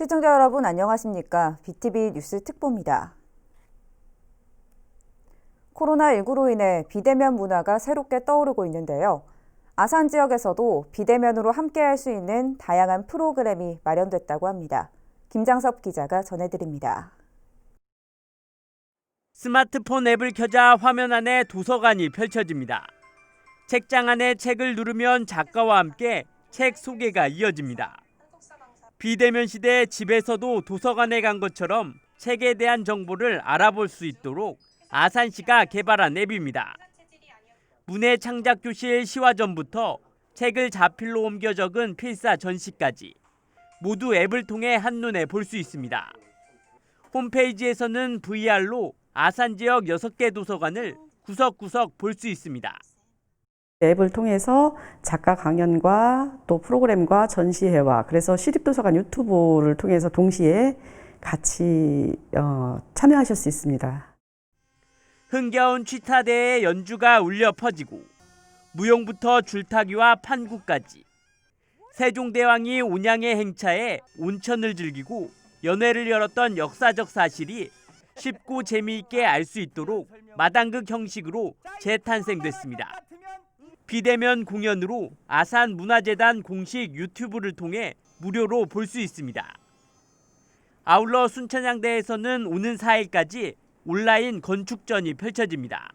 시청자 여러분 안녕하십니까? BTV 뉴스 특보입니다. 코로나19로 인해 비대면 문화가 새롭게 떠오르고 있는데요. 아산 지역에서도 비대면으로 함께할 수 있는 다양한 프로그램이 마련됐다고 합니다. 김장섭 기자가 전해드립니다. 스마트폰 앱을 켜자 화면 안에 도서관이 펼쳐집니다. 책장 안에 책을 누르면 작가와 함께 책 소개가 이어집니다. 비대면 시대 집에서도 도서관에 간 것처럼 책에 대한 정보를 알아볼 수 있도록 아산시가 개발한 앱입니다. 문해 창작 교실 시화전부터 책을 자필로 옮겨 적은 필사 전시까지 모두 앱을 통해 한눈에 볼 수 있습니다. 홈페이지에서는 VR로 아산 지역 6개 도서관을 구석구석 볼 수 있습니다. 앱을 통해서 작가 강연과 또 프로그램과 전시회와 그래서 시립도서관 유튜브를 통해서 동시에 같이 참여하실 수 있습니다. 흥겨운 취타대의 연주가 울려 퍼지고 무용부터 줄타기와 판구까지 세종대왕이 온양의 행차에 온천을 즐기고 연회를 열었던 역사적 사실이 쉽고 재미있게 알 수 있도록 마당극 형식으로 재탄생됐습니다. 비대면 공연으로 아산문화재단 공식 유튜브를 통해 무료로 볼 수 있습니다. 아울러 순천향대에서는 오는 4일까지 온라인 건축전이 펼쳐집니다.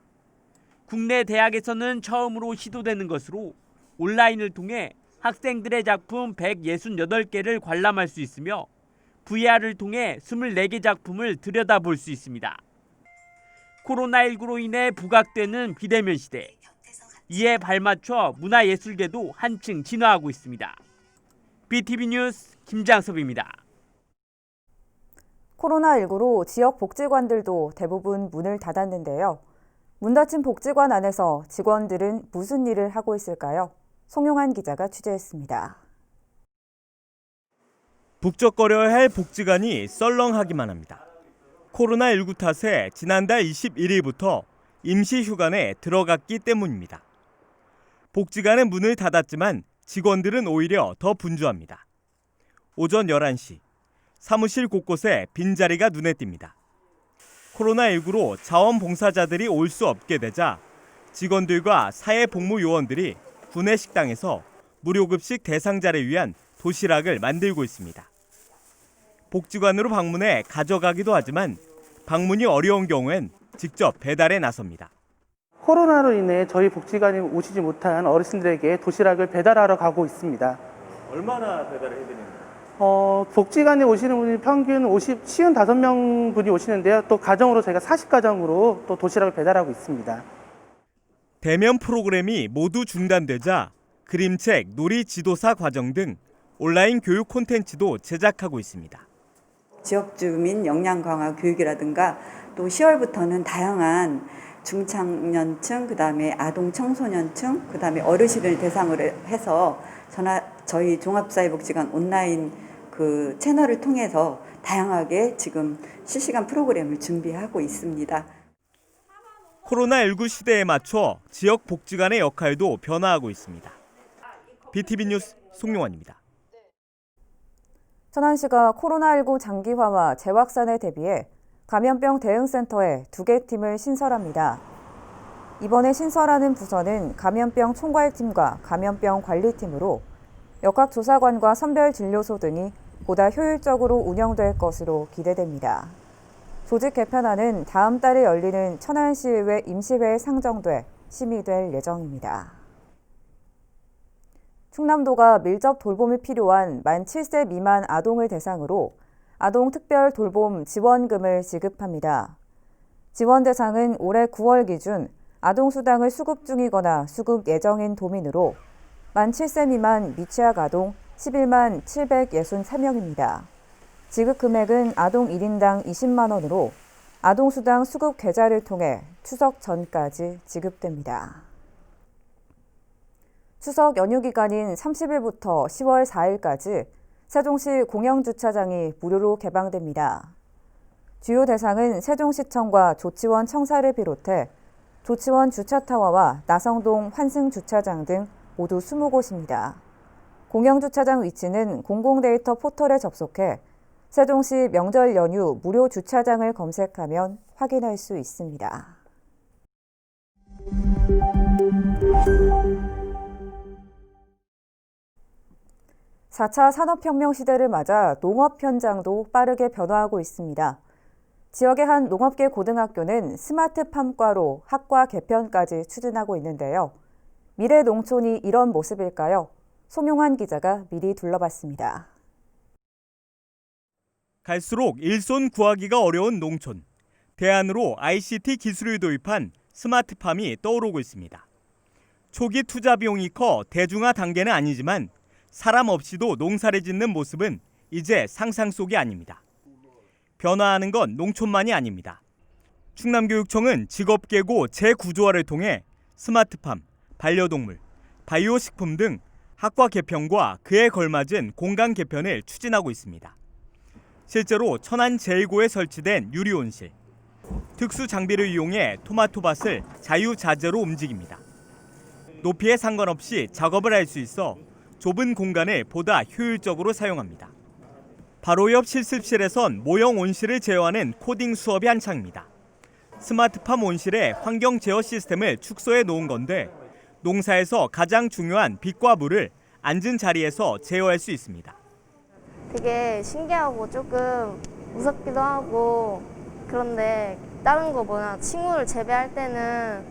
국내 대학에서는 처음으로 시도되는 것으로 온라인을 통해 학생들의 작품 168개를 관람할 수 있으며 VR을 통해 24개 작품을 들여다볼 수 있습니다. 코로나19로 인해 부각되는 비대면 시대. 이에 발맞춰 문화예술계도 한층 진화하고 있습니다. BTV 뉴스 김장섭입니다. 코로나19로 지역 복지관들도 대부분 문을 닫았는데요. 문 닫힌 복지관 안에서 직원들은 무슨 일을 하고 있을까요? 송용한 기자가 취재했습니다. 북적거려야 할 복지관이 썰렁하기만 합니다. 코로나19 탓에 지난달 21일부터 임시 휴관에 들어갔기 때문입니다. 복지관은 문을 닫았지만 직원들은 오히려 더 분주합니다. 오전 11시, 사무실 곳곳에 빈자리가 눈에 띕니다. 코로나19로 자원봉사자들이 올 수 없게 되자 직원들과 사회복무요원들이 구내 식당에서 무료급식 대상자를 위한 도시락을 만들고 있습니다. 복지관으로 방문해 가져가기도 하지만 방문이 어려운 경우엔 직접 배달에 나섭니다. 코로나로 인해 저희 복지관에 오시지 못한 어르신들에게 도시락을 배달하러 가고 있습니다. 얼마나 배달을 해드리는 복지관에 오시는 분이 평균 55명 분이 오시는데요. 또 가정으로 저희가 40가정으로 또 도시락을 배달하고 있습니다. 대면 프로그램이 모두 중단되자 그림책, 놀이 지도사 과정 등 온라인 교육 콘텐츠도 제작하고 있습니다. 지역 주민 역량 강화 교육이라든가 또 10월부터는 다양한 중장년층, 그다음에 아동 청소년층, 그다음에 어르신을 대상으로 해서 저희 종합사회복지관 온라인 그 채널을 통해서 다양하게 지금 실시간 프로그램을 준비하고 있습니다. 코로나19 시대에 맞춰 지역 복지관의 역할도 변화하고 있습니다. BTV 뉴스 송용환입니다. 천안시가 코로나19 장기화와 재확산에 대비해 감염병 대응센터에 2개 팀을 신설합니다. 이번에 신설하는 부서는 감염병 총괄팀과 감염병 관리팀으로 역학조사관과 선별진료소 등이 보다 효율적으로 운영될 것으로 기대됩니다. 조직 개편안은 다음 달에 열리는 천안시의회 임시회에 상정돼 심의될 예정입니다. 충남도가 밀접 돌봄이 필요한 만 7세 미만 아동을 대상으로 아동 특별 돌봄 지원금을 지급합니다. 지원 대상은 올해 9월 기준 아동수당을 수급 중이거나 수급 예정인 도민으로 만 7세 미만 미취학 아동 11만 763명입니다. 지급 금액은 아동 1인당 20만 원으로 아동수당 수급 계좌를 통해 추석 전까지 지급됩니다. 추석 연휴 기간인 30일부터 10월 4일까지 세종시 공영주차장이 무료로 개방됩니다. 주요 대상은 세종시청과 조치원 청사를 비롯해 조치원 주차타워와 나성동 환승주차장 등 모두 20곳입니다. 공영주차장 위치는 공공데이터 포털에 접속해 세종시 명절 연휴 무료 주차장을 검색하면 확인할 수 있습니다. (4차) 산업혁명 시대를 맞아 농업 현장도 빠르게 변화하고 있습니다. 지역의 한 농업계 고등학교는 스마트팜과로 학과 개편까지 추진하고 있는데요. 미래 농촌이 이런 모습일까요? 송용환 기자가 미리 둘러봤습니다. 갈수록 일손 구하기가 어려운 농촌. 대안으로 ICT 기술을 도입한 스마트팜이 떠오르고 있습니다. 초기 투자 비용이 커 대중화 단계는 아니지만 사람 없이도 농사를 짓는 모습은 이제 상상 속이 아닙니다. 변화하는 건 농촌만이 아닙니다. 충남교육청은 직업계고 재구조화를 통해 스마트팜, 반려동물, 바이오식품 등 학과 개편과 그에 걸맞은 공간 개편을 추진하고 있습니다. 실제로 천안 제1고에 설치된 유리온실, 특수 장비를 이용해 토마토밭을 자유자재로 움직입니다. 높이에 상관없이 작업을 할 수 있어 좁은 공간을 보다 효율적으로 사용합니다. 바로 옆 실습실에선 모형 온실을 제어하는 코딩 수업이 한창입니다. 스마트팜 온실에 환경 제어 시스템을 축소해 놓은 건데 농사에서 가장 중요한 빛과 물을 앉은 자리에서 제어할 수 있습니다. 되게 신기하고 조금 무섭기도 하고 그런데 다른 거보다 식물을 재배할 때는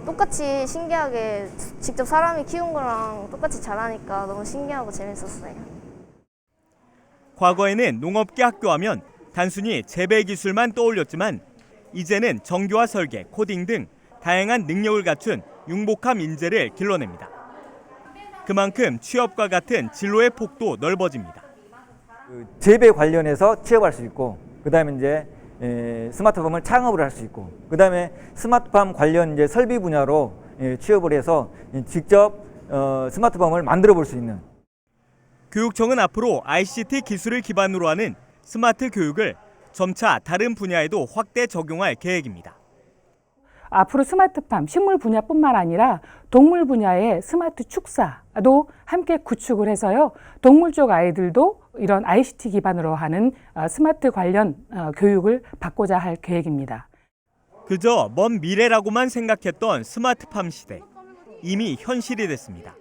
똑같이 신기하게 직접 사람이 키운 거랑 똑같이 자라니까 너무 신기하고 재밌었어요. 과거에는 농업계 학교하면 단순히 재배 기술만 떠올렸지만 이제는 정교화 설계, 코딩 등 다양한 능력을 갖춘 융복합 인재를 길러냅니다. 그만큼 취업과 같은 진로의 폭도 넓어집니다. 재배 관련해서 취업할 수 있고, 그다음에 이제 스마트팜을 창업을 할 수 있고, 그다음에 스마트팜 관련 이제 설비 분야로 취업을 해서 직접 스마트팜을 만들어 볼 수 있는. 교육청은 앞으로 ICT 기술을 기반으로 하는 스마트 교육을 점차 다른 분야에도 확대 적용할 계획입니다. 앞으로 스마트팜, 식물 분야뿐만 아니라 동물 분야의 스마트 축사도 함께 구축을 해서요. 동물 쪽 아이들도 이런 ICT 기반으로 하는 스마트 관련 교육을 받고자 할 계획입니다. 그저 먼 미래라고만 생각했던 스마트팜 시대, 이미 현실이 됐습니다.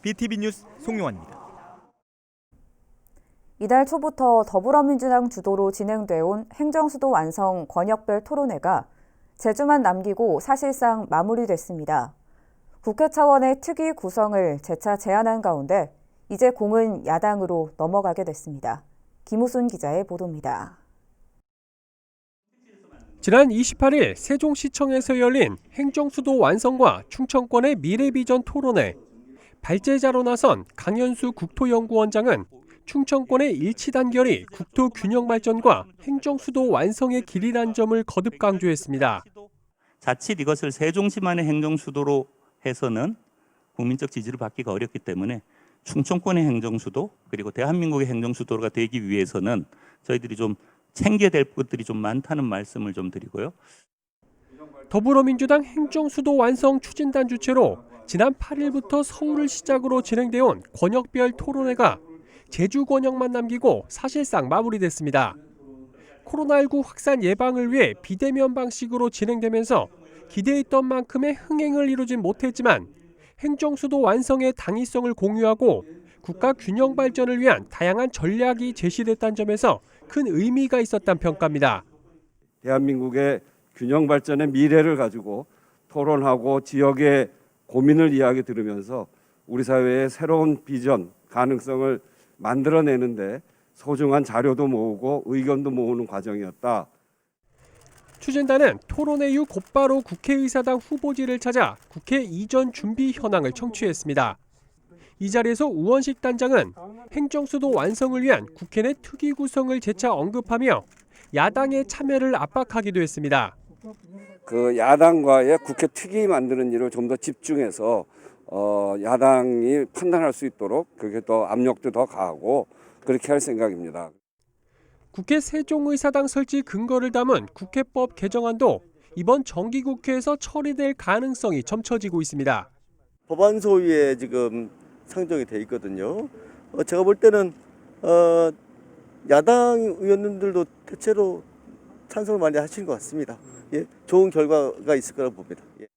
BTV 뉴스 송용환입니다. 이달 초부터 더불어민주당 주도로 진행돼 온 행정수도 완성 권역별 토론회가 제주만 남기고 사실상 마무리됐습니다. 국회 차원의 특위 구성을 재차 제안한 가운데 이제 공은 야당으로 넘어가게 됐습니다. 김우순 기자의 보도입니다. 지난 28일 세종시청에서 열린 행정수도 완성과 충청권의 미래비전 토론회. 발제자로 나선 강현수 국토연구원장은 충청권의 일치 단결이 국토 균형 발전과 행정수도 완성의 길이란 점을 거듭 강조했습니다. 자칫 이것을 세종시만의 행정수도로 해서는 국민적 지지를 받기가 어렵기 때문에 충청권의 행정수도 그리고 대한민국의 행정수도가 되기 위해서는 저희들이 좀 챙겨야 될 것들이 좀 많다는 말씀을 좀 드리고요. 더불어민주당 행정수도 완성 추진단 주최로 지난 8일부터 서울을 시작으로 진행돼 온 권역별 토론회가 제주 권역만 남기고 사실상 마무리됐습니다. 코로나19 확산 예방을 위해 비대면 방식으로 진행되면서 기대했던 만큼의 흥행을 이루진 못했지만 행정수도 완성의 당위성을 공유하고 국가 균형 발전을 위한 다양한 전략이 제시됐다는 점에서 큰 의미가 있었다는 평가입니다. 대한민국의 균형 발전의 미래를 가지고 토론하고 지역의 고민을 이야기 들으면서 우리 사회의 새로운 비전, 가능성을 만들어내는데 소중한 자료도 모으고 의견도 모으는 과정이었다. 추진단은 토론회 이후 곧바로 국회의사당 후보지를 찾아 국회 이전 준비 현황을 청취했습니다. 이 자리에서 우원식 단장은 행정수도 완성을 위한 국회 내 특위 구성을 재차 언급하며 야당의 참여를 압박하기도 했습니다. 그 야당과의 국회 특위 만드는 일을 좀 더 집중해서 야당이 판단할 수 있도록 그렇게 더 압력도 더 가하고 그렇게 할 생각입니다. 국회 세종의사당 설치 근거를 담은 국회법 개정안도 이번 정기국회에서 처리될 가능성이 점쳐지고 있습니다. 법안 소위에 지금 상정이 돼 있거든요. 제가 볼 때는 야당 의원님들도 대체로 찬성을 많이 하시는 것 같습니다. 예, 좋은 결과가 있을 거라고 봅니다. 예.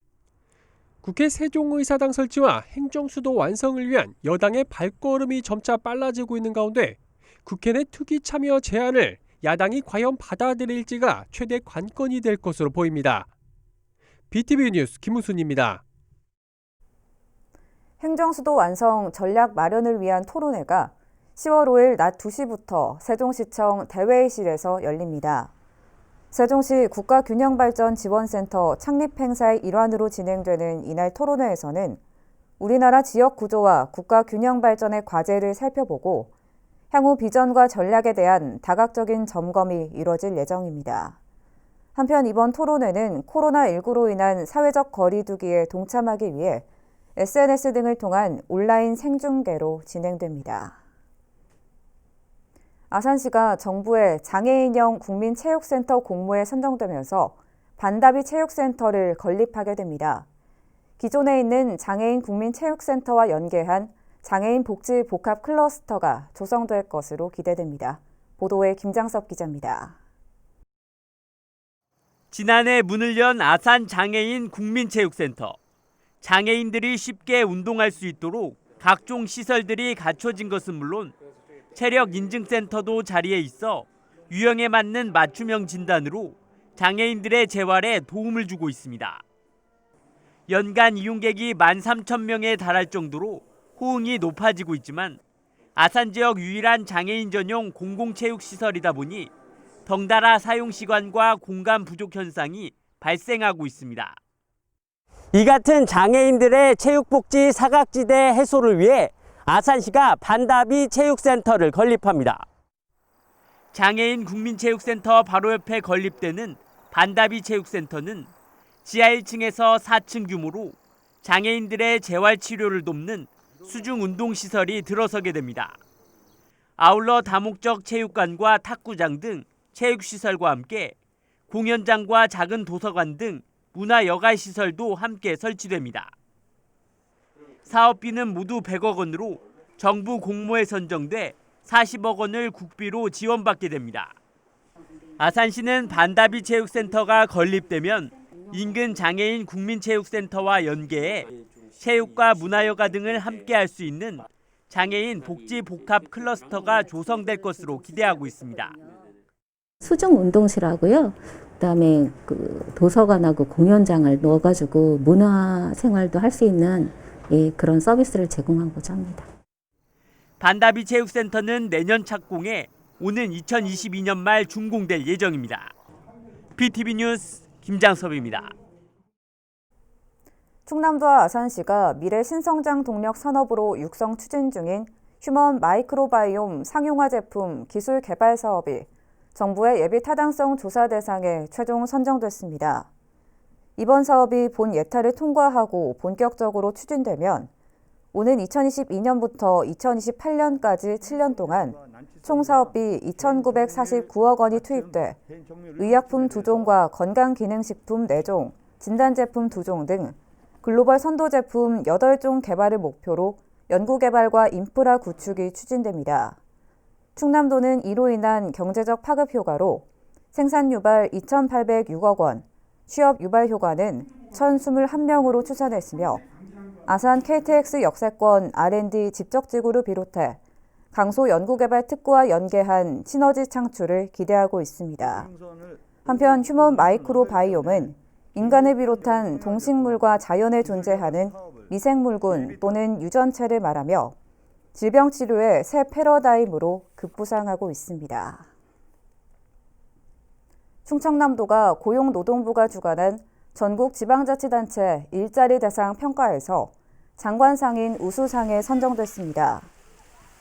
국회 세종의사당 설치와 행정수도 완성을 위한 여당의 발걸음이 점차 빨라지고 있는 가운데 국회 내 투기 참여 제안을 야당이 과연 받아들일지가 최대 관건이 될 것으로 보입니다. BTV 뉴스 김우순입니다. 행정수도 완성 전략 마련을 위한 토론회가 10월 5일 낮 2시부터 세종시청 대회의실에서 열립니다. 세종시 국가균형발전지원센터 창립 행사의 일환으로 진행되는 이날 토론회에서는 우리나라 지역 구조와 국가균형발전의 과제를 살펴보고 향후 비전과 전략에 대한 다각적인 점검이 이뤄질 예정입니다. 한편 이번 토론회는 코로나19로 인한 사회적 거리 두기에 동참하기 위해 SNS 등을 통한 온라인 생중계로 진행됩니다. 아산시가 정부의 장애인형 국민체육센터 공모에 선정되면서 반다비 체육센터를 건립하게 됩니다. 기존에 있는 장애인 국민체육센터와 연계한 장애인 복지 복합 클러스터가 조성될 것으로 기대됩니다. 보도에 김장섭 기자입니다. 지난해 문을 연 아산 장애인 국민체육센터. 장애인들이 쉽게 운동할 수 있도록 각종 시설들이 갖춰진 것은 물론 체력 인증센터도 자리에 있어 유형에 맞는 맞춤형 진단으로 장애인들의 재활에 도움을 주고 있습니다. 연간 이용객이 13,000명에 달할 정도로 호응이 높아지고 있지만 아산 지역 유일한 장애인 전용 공공체육시설이다 보니 덩달아 사용 시간과 공간 부족 현상이 발생하고 있습니다. 이 같은 장애인들의 체육복지 사각지대 해소를 위해 아산시가 반다비 체육센터를 건립합니다. 장애인 국민체육센터 바로 옆에 건립되는 반다비 체육센터는 지하 1층에서 4층 규모로 장애인들의 재활치료를 돕는 수중 운동시설이 들어서게 됩니다. 아울러 다목적 체육관과 탁구장 등 체육시설과 함께 공연장과 작은 도서관 등 문화여가시설도 함께 설치됩니다. 사업비는 모두 100억 원으로 정부 공모에 선정돼 40억 원을 국비로 지원받게 됩니다. 아산시는 반다비 체육센터가 건립되면 인근 장애인 국민체육센터와 연계해 체육과 문화여가 등을 함께 할 수 있는 장애인 복지 복합 클러스터가 조성될 것으로 기대하고 있습니다. 수중 운동실하고요. 그다음에 도서관하고 공연장을 넣어가지고 문화 생활도 할 수 있는 그런 서비스를 제공하고자 합니다. 반다비 체육센터는 내년 착공해 오는 2022년 말 준공될 예정입니다. BTV 뉴스 김장섭입니다. 충남도와 아산시가 미래 신성장 동력 산업으로 육성 추진 중인 휴먼 마이크로바이옴 상용화 제품 기술 개발 사업이 정부의 예비 타당성 조사 대상에 최종 선정됐습니다. 이번 사업이 본 예타를 통과하고 본격적으로 추진되면 오는 2022년부터 2028년까지 7년 동안 총 사업비 2,949억 원이 투입돼 의약품 2종과 건강기능식품 4종, 진단제품 2종 등 글로벌 선도 제품 8종 개발을 목표로 연구개발과 인프라 구축이 추진됩니다. 충남도는 이로 인한 경제적 파급 효과로 생산 유발 2,806억 원, 취업 유발 효과는 1,021명으로 추산했으며 아산 KTX 역세권 R&D 집적지구를 비롯해 강소 연구개발 특구와 연계한 시너지 창출을 기대하고 있습니다. 한편 휴먼 마이크로바이옴은 인간을 비롯한 동식물과 자연에 존재하는 미생물군 또는 유전체를 말하며 질병 치료의 새 패러다임으로 급부상하고 있습니다. 충청남도가 고용노동부가 주관한 전국 지방자치단체 일자리 대상 평가에서 장관 상인 우수상에 선정됐습니다.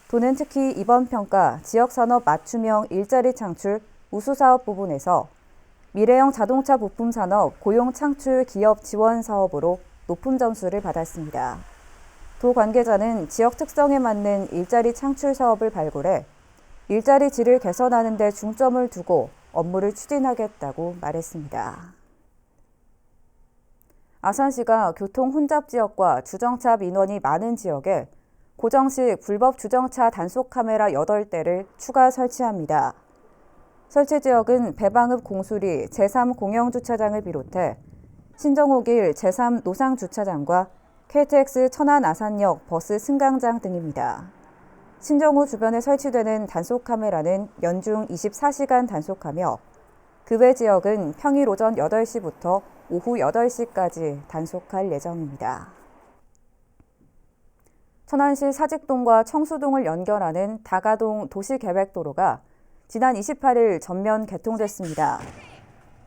도는 특히 이번 평가 지역산업 맞춤형 일자리 창출 우수사업 부분에서 미래형 자동차 부품 산업 고용 창출 기업 지원 사업으로 높은 점수를 받았습니다. 도 관계자는 지역 특성에 맞는 일자리 창출 사업을 발굴해 일자리 질을 개선하는 데 중점을 두고 업무를 추진하겠다고 말했습니다. 아산시가 교통 혼잡 지역과 주정차 민원이 많은 지역에 고정식 불법 주정차 단속 카메라 8대를 추가 설치합니다. 설치 지역은 배방읍 공수리 제3공영주차장을 비롯해 신정호길 제3 노상주차장과 KTX 천안 아산역 버스 승강장 등입니다. 신정호 주변에 설치되는 단속 카메라는 연중 24시간 단속하며 그 외 지역은 평일 오전 8시부터 오후 8시까지 단속할 예정입니다. 천안시 사직동과 청수동을 연결하는 다가동 도시계획도로가 지난 28일 전면 개통됐습니다.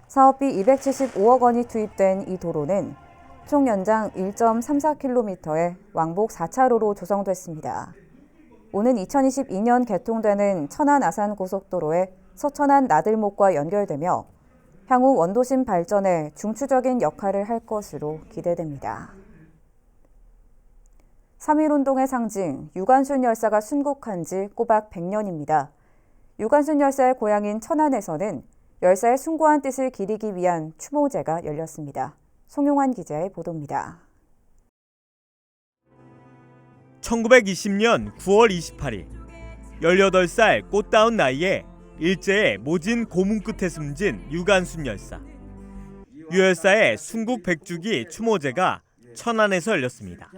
사업비 275억 원이 투입된 이 도로는 총 연장 1.34km의 왕복 4차로로 조성됐습니다. 오는 2022년 개통되는 천안 아산 고속도로의 서천안 나들목과 연결되며 향후 원도심 발전에 중추적인 역할을 할 것으로 기대됩니다. 3.1운동의 상징 유관순 열사가 순국한 지 꼬박 100년입니다. 유관순 열사의 고향인 천안에서는 열사의 숭고한 뜻을 기리기 위한 추모제가 열렸습니다. 송용환 기자의 보도입니다. 1920년 9월 28일 18살 꽃다운 나이에 일제의 모진 고문 끝에 숨진 유관순 열사. 유 열사의 순국 100주기 추모제가 천안에서 열렸습니다.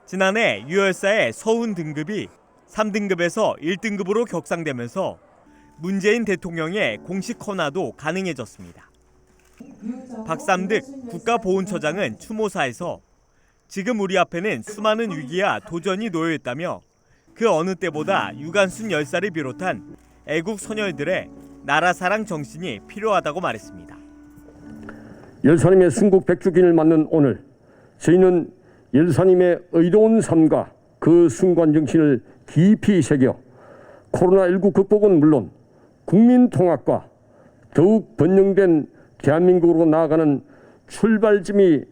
지난해 유 열사의 서훈 등급이 3등급에서 1등급으로 격상되면서 문재인 대통령의 공식 헌화도 가능해졌습니다. 박삼득 국가보훈처장은 추모사에서 지금 우리 앞에는 수많은 위기와 도전이 놓여 있다며 그 어느 때보다 유관순 열사를 비롯한 애국 소녀들의 나라 사랑 정신이 필요하다고 말했습니다. 열사님의 순국 100주기를 맞는 오늘 저희는 열사님의 의로운 삶과 그 숭고한 정신을 깊이 새겨 코로나19 극복은 물론 국민 통합과 더욱 번영된 대한민국으로 나아가는 출발점이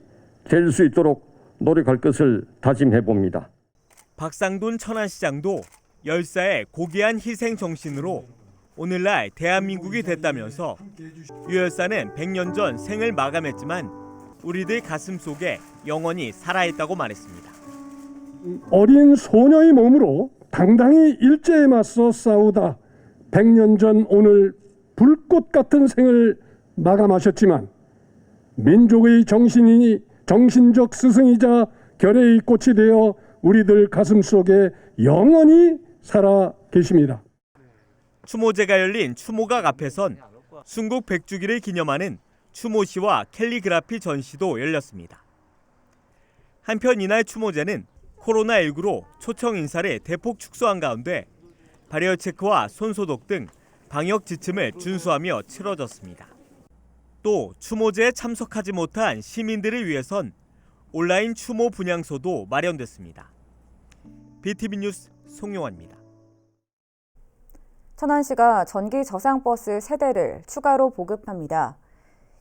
될 수 있도록 노력할 것을 다짐해 봅니다. 박상돈 천안시장도 열사의 고귀한 희생 정신으로 오늘날 대한민국이 됐다면서 유 열사는 100년 전 생을 마감했지만 우리들 가슴 속에 영원히 살아있다고 말했습니다. 어린 소녀의 몸으로 당당히 일제에 맞서 싸우다 100년 전 오늘 불꽃 같은 생을 마감하셨지만 민족의 정신적 스승이자 결의의 꽃이 되어 우리들 가슴 속에 영원히 살아 계십니다. 추모제가 열린 추모각 앞에선 순국 100주기를 기념하는 추모시와 캘리그라피 전시도 열렸습니다. 한편 이날 추모제는 코로나19로 초청 인사를 대폭 축소한 가운데 발열 체크와 손소독 등 방역 지침을 준수하며 치러졌습니다. 또 추모제에 참석하지 못한 시민들을 위해선 온라인 추모 분향소도 마련됐습니다. BTV 뉴스 송용환입니다. 천안시가 전기 저상버스 3대를 추가로 보급합니다.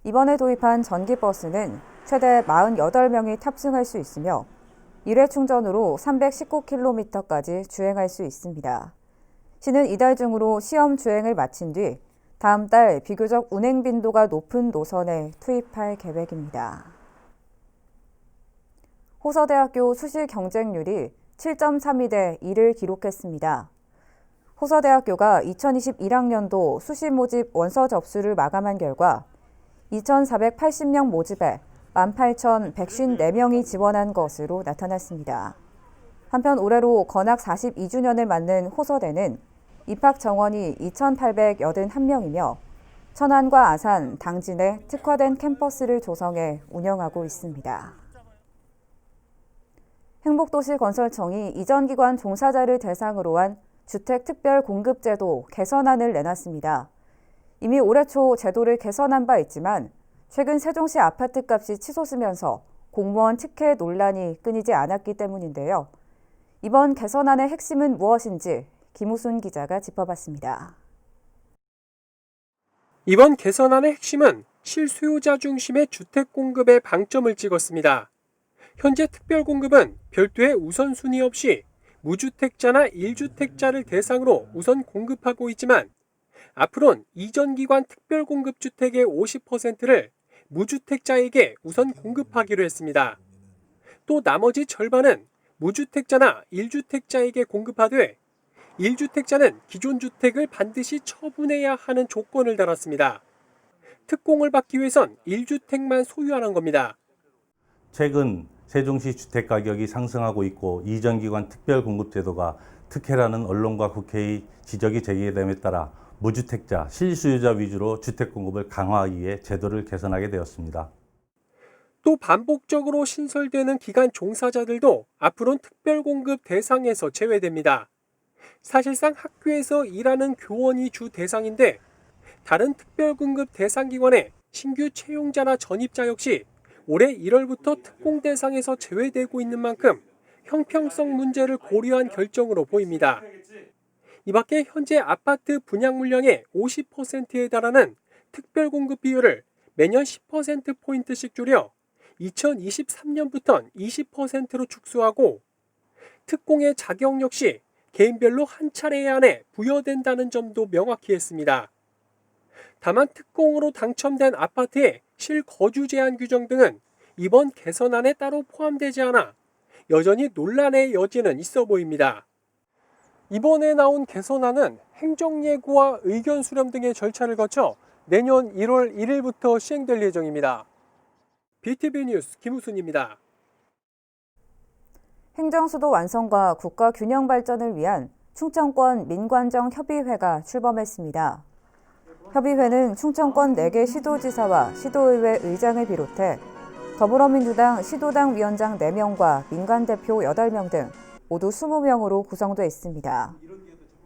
이번에 도입한 전기버스는 최대 48명이 탑승할 수 있으며 1회 충전으로 319km까지 주행할 수 있습니다. 시는 이달 중으로 시험 주행을 마친 뒤 다음 달 비교적 운행 빈도가 높은 노선에 투입할 계획입니다. 호서대학교 수시 경쟁률이 7.32대 2를 기록했습니다. 호서대학교가 2021학년도 수시 모집 원서 접수를 마감한 결과 2,480명 모집에 18,154명이 지원한 것으로 나타났습니다. 한편 올해로 건학 42주년을 맞는 호서대는 입학 정원이 2,881명이며 천안과 아산, 당진에 특화된 캠퍼스를 조성해 운영하고 있습니다. 행복도시건설청이 이전기관 종사자를 대상으로 한 주택특별공급제도 개선안을 내놨습니다. 이미 올해 초 제도를 개선한 바 있지만 최근 세종시 아파트값이 치솟으면서 공무원 특혜 논란이 끊이지 않았기 때문인데요. 이번 개선안의 핵심은 무엇인지 김우순 기자가 짚어봤습니다. 이번 개선안의 핵심은 실수요자 중심의 주택 공급에 방점을 찍었습니다. 현재 특별공급은 별도의 우선순위 없이 무주택자나 1주택자를 대상으로 우선 공급하고 있지만 앞으로는 이전기관 특별공급주택의 50%를 무주택자에게 우선 공급하기로 했습니다. 또 나머지 절반은 무주택자나 1주택자에게 공급하되 1주택자는 기존 주택을 반드시 처분해야 하는 조건을 달았습니다. 특공을 받기 위해선 1주택만 소유하는 겁니다. 최근 세종시 주택가격이 상승하고 있고 이전기관 특별공급제도가 특혜라는 언론과 국회의 지적이 제기됨에 따라 무주택자, 실수요자 위주로 주택공급을 강화하기 위해 제도를 개선하게 되었습니다. 또 반복적으로 신설되는 기간 종사자들도 앞으로는 특별공급 대상에서 제외됩니다. 사실상 학교에서 일하는 교원이 주 대상인데 다른 특별공급 대상 기관의 신규 채용자나 전입자 역시 올해 1월부터 특공 대상에서 제외되고 있는 만큼 형평성 문제를 고려한 결정으로 보입니다. 이 밖에 현재 아파트 분양 물량의 50%에 달하는 특별공급 비율을 매년 10%포인트씩 줄여 2023년부터는 20%로 축소하고 특공의 자격 역시 개인별로 한 차례 안에 부여된다는 점도 명확히 했습니다. 다만 특공으로 당첨된 아파트의 실거주 제한 규정 등은 이번 개선안에 따로 포함되지 않아 여전히 논란의 여지는 있어 보입니다. 이번에 나온 개선안은 행정예고와 의견 수렴 등의 절차를 거쳐 내년 1월 1일부터 시행될 예정입니다. BTV 뉴스 김우순입니다. 행정수도 완성과 국가 균형 발전을 위한 충청권 민관정 협의회가 출범했습니다. 협의회는 충청권 4개 시도지사와 시도의회 의장을 비롯해 더불어민주당 시도당 위원장 4명과 민간대표 8명 등 모두 20명으로 구성돼 있습니다.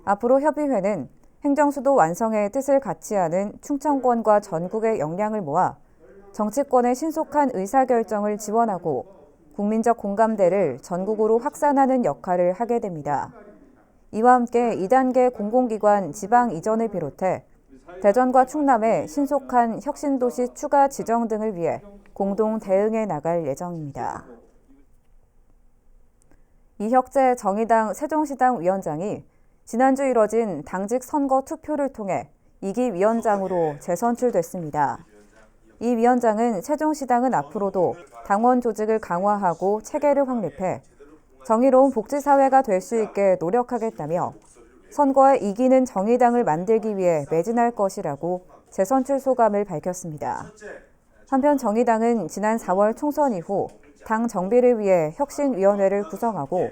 앞으로 협의회는 행정수도 완성의 뜻을 같이 하는 충청권과 전국의 역량을 모아 정치권의 신속한 의사결정을 지원하고 국민적 공감대를 전국으로 확산하는 역할을 하게 됩니다. 이와 함께 2단계 공공기관 지방 이전을 비롯해 대전과 충남의 신속한 혁신도시 추가 지정 등을 위해 공동 대응해 나갈 예정입니다. 이혁재 정의당 세종시당 위원장이 지난주 이뤄진 당직 선거 투표를 통해 2기 위원장으로 재선출됐습니다. 이 위원장은 세종시당은 앞으로도 당원 조직을 강화하고 체계를 확립해 정의로운 복지사회가 될 수 있게 노력하겠다며 선거에 이기는 정의당을 만들기 위해 매진할 것이라고 재선출 소감을 밝혔습니다. 한편 정의당은 지난 4월 총선 이후 당 정비를 위해 혁신위원회를 구성하고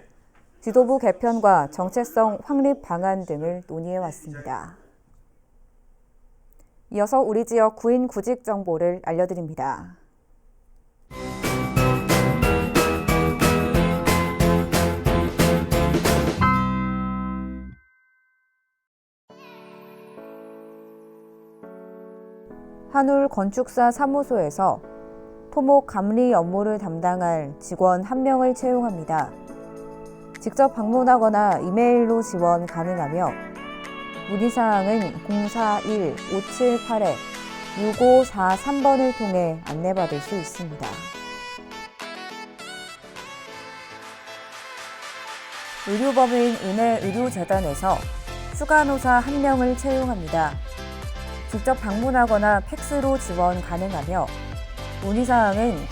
지도부 개편과 정체성 확립 방안 등을 논의해왔습니다. 이어서 우리 지역 구인 구직 정보를 알려드립니다. 한울 건축사 사무소에서 토목 감리 업무를 담당할 직원 1명을 채용합니다. 직접 방문하거나 이메일로 지원 가능하며 문의사항은 041-578-6543번을 통해 안내받을 수 있습니다. 의료법인 은혜의료재단에서 수간호사 1명을 채용합니다. 직접 방문하거나 팩스로 지원 가능하며 문의사항은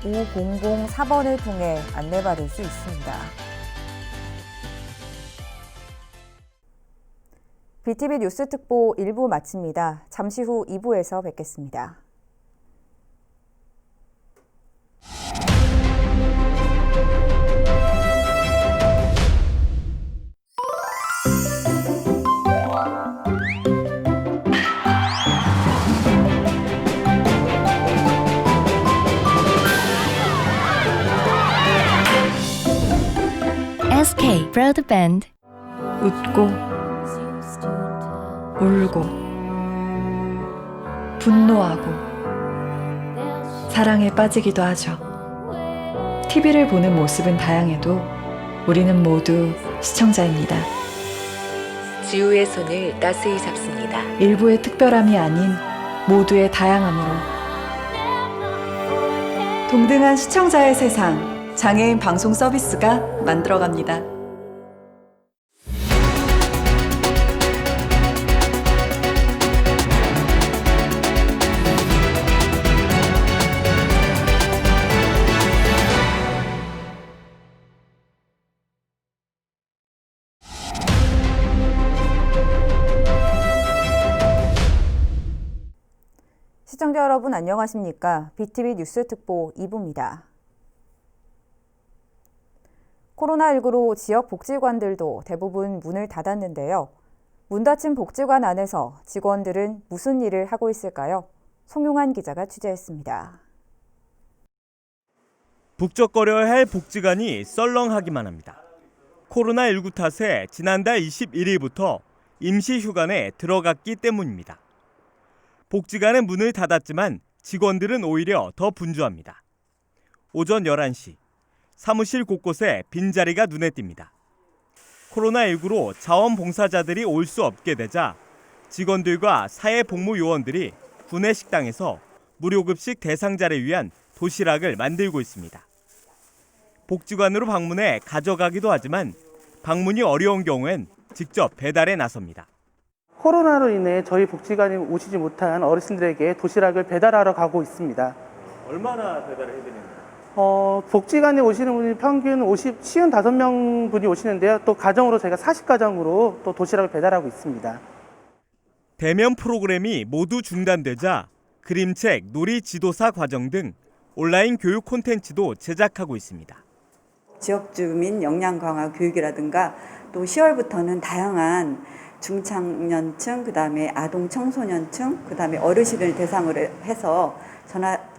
044-868-5004번을 통해 안내받을 수 있습니다. BTV 뉴스 특보 1부 마칩니다. 잠시 후 2부에서 뵙겠습니다. SK 브로드밴드. 웃고 울고 분노하고 사랑에 빠지기도 하죠. TV를 보는 모습은 다양해도 우리는 모두 시청자입니다. 지우의 손을 따스히 잡습니다. 일부의 특별함이 아닌 모두의 다양함으로 동등한 시청자의 세상, 장애인 방송 서비스가 만들어갑니다. 시청자 여러분 안녕하십니까? BTV 뉴스 특보 2부입니다. 코로나19로 지역 복지관들도 대부분 문을 닫았는데요. 문 닫힌 복지관 안에서 직원들은 무슨 일을 하고 있을까요? 송용환 기자가 취재했습니다. 북적거려야 할 복지관이 썰렁하기만 합니다. 코로나19 탓에 지난달 21일부터 임시휴관에 들어갔기 때문입니다. 복지관은 문을 닫았지만 직원들은 오히려 더 분주합니다. 오전 11시, 사무실 곳곳에 빈자리가 눈에 띕니다. 코로나19로 자원봉사자들이 올 수 없게 되자 직원들과 사회복무요원들이 구내 식당에서 무료급식 대상자를 위한 도시락을 만들고 있습니다. 복지관으로 방문해 가져가기도 하지만 방문이 어려운 경우엔 직접 배달에 나섭니다. 코로나로 인해 저희 복지관에 오시지 못한 어르신들에게 도시락을 배달하러 가고 있습니다. 얼마나 배달을 해드리는가요? 복지관에 오시는 분이 평균 55명 분이 오시는데요. 또 가정으로 저희가 40가정으로 또 도시락을 배달하고 있습니다. 대면 프로그램이 모두 중단되자 그림책, 놀이 지도사 과정 등 온라인 교육 콘텐츠도 제작하고 있습니다. 지역 주민 역량 강화 교육이라든가 또 10월부터는 다양한 중장년층, 그다음에 아동 청소년층, 그다음에 어르신을 대상으로 해서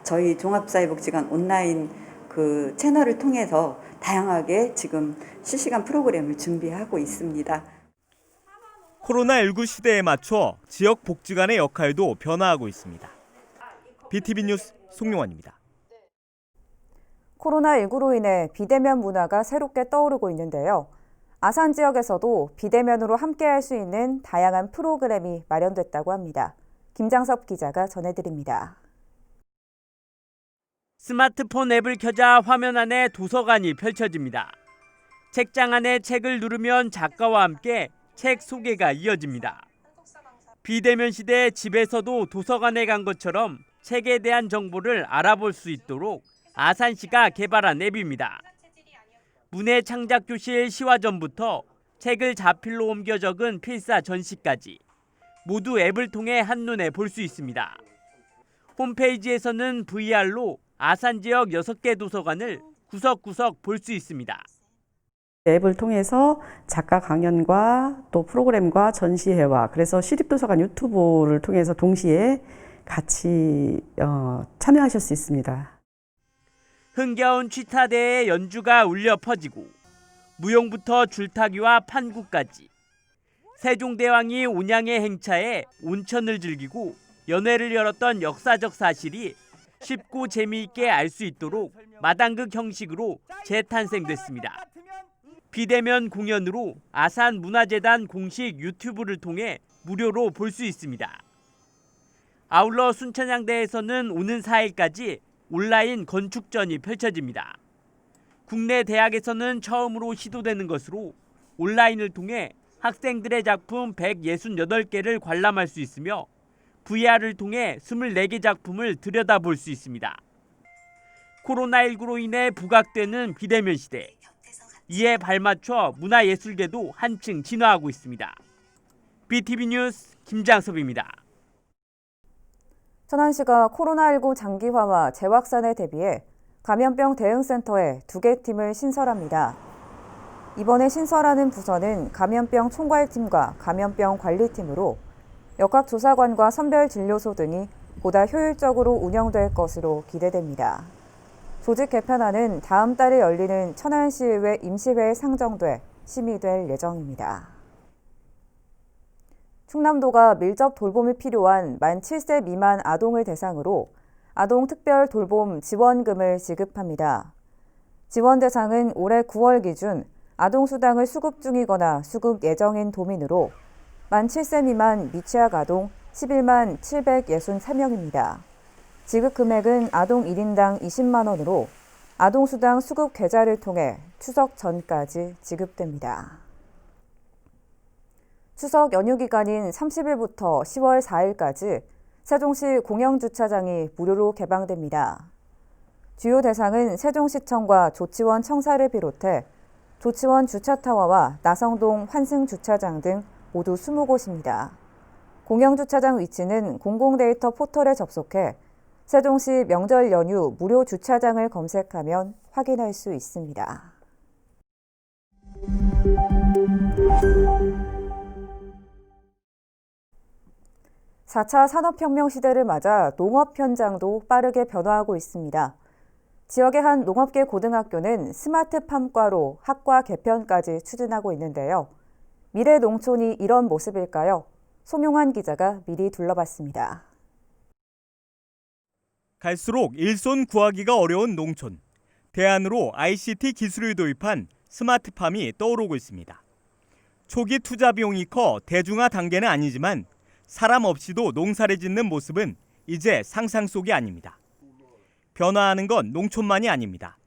저희 종합사회복지관 온라인 그 채널을 통해서 다양하게 지금 실시간 프로그램을 준비하고 있습니다. 코로나19 시대에 맞춰 지역 복지관의 역할도 변화하고 있습니다. BTV 뉴스 송용환입니다. 코로나19로 인해 비대면 문화가 새롭게 떠오르고 있는데요. 아산 지역에서도 비대면으로 함께할 수 있는 다양한 프로그램이 마련됐다고 합니다. 김장섭 기자가 전해드립니다. 스마트폰 앱을 켜자 화면 안에 도서관이 펼쳐집니다. 책장 안에 책을 누르면 작가와 함께 책 소개가 이어집니다. 비대면 시대 집에서도 도서관에 간 것처럼 책에 대한 정보를 알아볼 수 있도록 아산시가 개발한 앱입니다. 문해 창작교실 시화전부터 책을 자필로 옮겨 적은 필사 전시까지 모두 앱을 통해 한눈에 볼 수 있습니다. 홈페이지에서는 VR로 아산 지역 6개 도서관을 구석구석 볼 수 있습니다. 앱을 통해서 작가 강연과 또 프로그램과 전시회와 그래서 시립도서관 유튜브를 통해서 동시에 같이 참여하실 수 있습니다. 흥겨운 취타대의 연주가 울려 퍼지고 무용부터 줄타기와 판구까지 세종대왕이 온양의 행차에 온천을 즐기고 연회를 열었던 역사적 사실이 쉽고 재미있게 알 수 있도록 마당극 형식으로 재탄생됐습니다. 비대면 공연으로 아산문화재단 공식 유튜브를 통해 무료로 볼 수 있습니다. 아울러 순천향대에서는 오는 4일까지 온라인 건축전이 펼쳐집니다. 국내 대학에서는 처음으로 시도되는 것으로 온라인을 통해 학생들의 작품 168개를 관람할 수 있으며 VR을 통해 24개 작품을 들여다볼 수 있습니다. 코로나19로 인해 부각되는 비대면 시대. 이에 발맞춰 문화예술계도 한층 진화하고 있습니다. BTV 뉴스 김장섭입니다. 천안시가 코로나19 장기화와 재확산에 대비해 감염병 대응센터에 2개 팀을 신설합니다. 이번에 신설하는 부서는 감염병 총괄팀과 감염병 관리팀으로 역학조사관과 선별진료소 등이 보다 효율적으로 운영될 것으로 기대됩니다. 조직 개편안은 다음 달에 열리는 천안시의회 임시회에 상정돼 심의될 예정입니다. 충남도가 밀접 돌봄이 필요한 만 7세 미만 아동을 대상으로 아동 특별 돌봄 지원금을 지급합니다. 지원 대상은 올해 9월 기준 아동수당을 수급 중이거나 수급 예정인 도민으로 만 7세 미만 미취학 아동 11만 763명입니다. 지급 금액은 아동 1인당 20만 원으로 아동수당 수급 계좌를 통해 추석 전까지 지급됩니다. 추석 연휴 기간인 30일부터 10월 4일까지 세종시 공영주차장이 무료로 개방됩니다. 주요 대상은 세종시청과 조치원 청사를 비롯해 조치원 주차타워와 나성동 환승주차장 등 모두 20곳입니다. 공영주차장 위치는 공공데이터 포털에 접속해 세종시 명절 연휴 무료 주차장을 검색하면 확인할 수 있습니다. (4차) 산업혁명 시대를 맞아 농업 현장도 빠르게 변화하고 있습니다. 지역의 한 농업계 고등학교는 스마트팜과로 학과 개편까지 추진하고 있는데요. 미래 농촌이 이런 모습일까요? 송용환 기자가 미리 둘러봤습니다. 갈수록 일손 구하기가 어려운 농촌. 대안으로 ICT 기술을 도입한 스마트팜이 떠오르고 있습니다. 초기 투자 비용이 커 대중화 단계는 아니지만 사람 없이도 농사를 짓는 모습은 이제 상상 속이 아닙니다. 변화하는 건 농촌만이 아닙니다.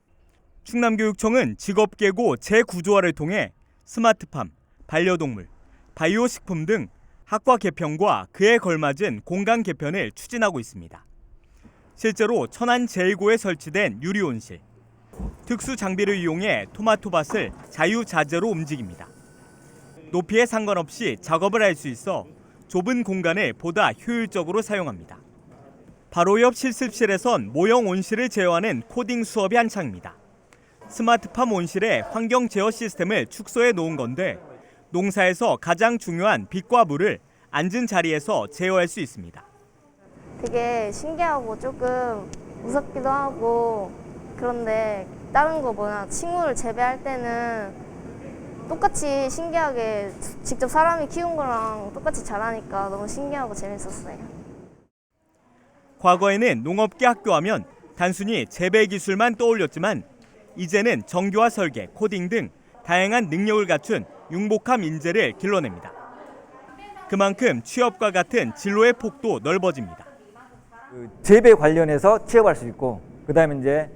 충남교육청은 직업계고 재구조화를 통해 스마트팜, 반려동물, 바이오식품 등 학과 개편과 그에 걸맞은 공간 개편을 추진하고 있습니다. 실제로 천안 제1고에 설치된 유리온실, 특수 장비를 이용해 토마토밭을 자유자재로 움직입니다. 높이에 상관없이 작업을 할 수 있어 좁은 공간을 보다 효율적으로 사용합니다. 바로 옆 실습실에선 모형 온실을 제어하는 코딩 수업이 한창입니다. 스마트팜 온실에 환경 제어 시스템을 축소해 놓은 건데 농사에서 가장 중요한 빛과 물을 앉은 자리에서 제어할 수 있습니다. 되게 신기하고 조금 무섭기도 하고 그런데 다른 거보다 식물을 재배할 때는 똑같이 신기하게 직접 사람이 키운 거랑 똑같이 자라니까 너무 신기하고 재밌었어요. 과거에는 농업계 학교하면 단순히 재배 기술만 떠올렸지만 이제는 정교화 설계, 코딩 등 다양한 능력을 갖춘 융복합 인재를 길러냅니다. 그만큼 취업과 같은 진로의 폭도 넓어집니다. 재배 관련해서 취업할 수 있고, 그다음에 이제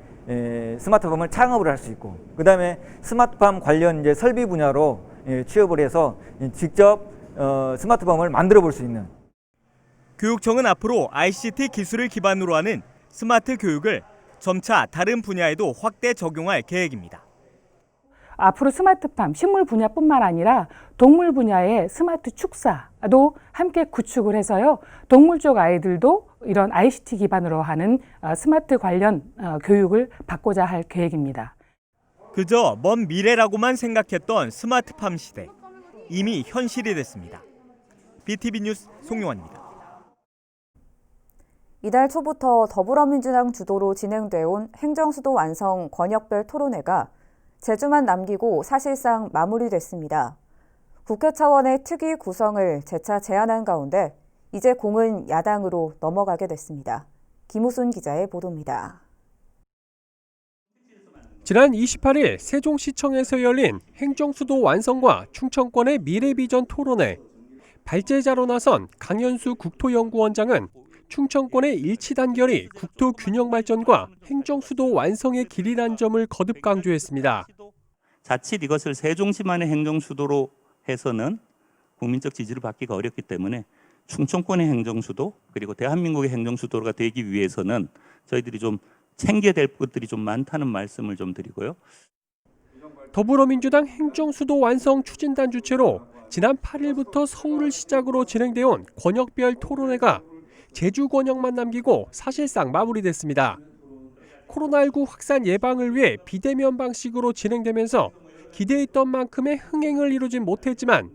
스마트팜을 창업을 할 수 있고, 그다음에 스마트팜 관련 이제 설비 분야로 취업을 해서 직접 스마트팜을 만들어 볼 수 있는. 교육청은 앞으로 ICT 기술을 기반으로 하는 스마트 교육을 점차 다른 분야에도 확대 적용할 계획입니다. 앞으로 스마트팜, 식물 분야뿐만 아니라 동물 분야의 스마트 축사도 함께 구축을 해서요. 동물 쪽 아이들도 이런 ICT 기반으로 하는 스마트 관련 교육을 받고자 할 계획입니다. 그저 먼 미래라고만 생각했던 스마트팜 시대, 이미 현실이 됐습니다. BTV 뉴스 송용환입니다. 이달 초부터 더불어민주당 주도로 진행돼 온 행정수도 완성 권역별 토론회가 제주만 남기고 사실상 마무리됐습니다. 국회 차원의 특위 구성을 재차 제안한 가운데 이제 공은 야당으로 넘어가게 됐습니다. 김우순 기자의 보도입니다. 지난 28일 세종시청에서 열린 행정수도 완성과 충청권의 미래비전 토론회. 발제자로 나선 강현수 국토연구원장은 충청권의 일치 단결이 국토 균형 발전과 행정수도 완성의 길이란 점을 거듭 강조했습니다. 자칫 이것을 세종시만의 행정수도로 해서는 국민적 지지를 받기가 어렵기 때문에 충청권의 행정수도 그리고 대한민국의 행정수도가 되기 위해서는 저희들이 좀 챙겨야 될 것들이 좀 많다는 말씀을 좀 드리고요. 더불어민주당 행정수도 완성 추진단 주최로 지난 8일부터 서울을 시작으로 진행돼 온 권역별 토론회가 제주 권역만 남기고 사실상 마무리됐습니다. 코로나19 확산 예방을 위해 비대면 방식으로 진행되면서 기대했던 만큼의 흥행을 이루진 못했지만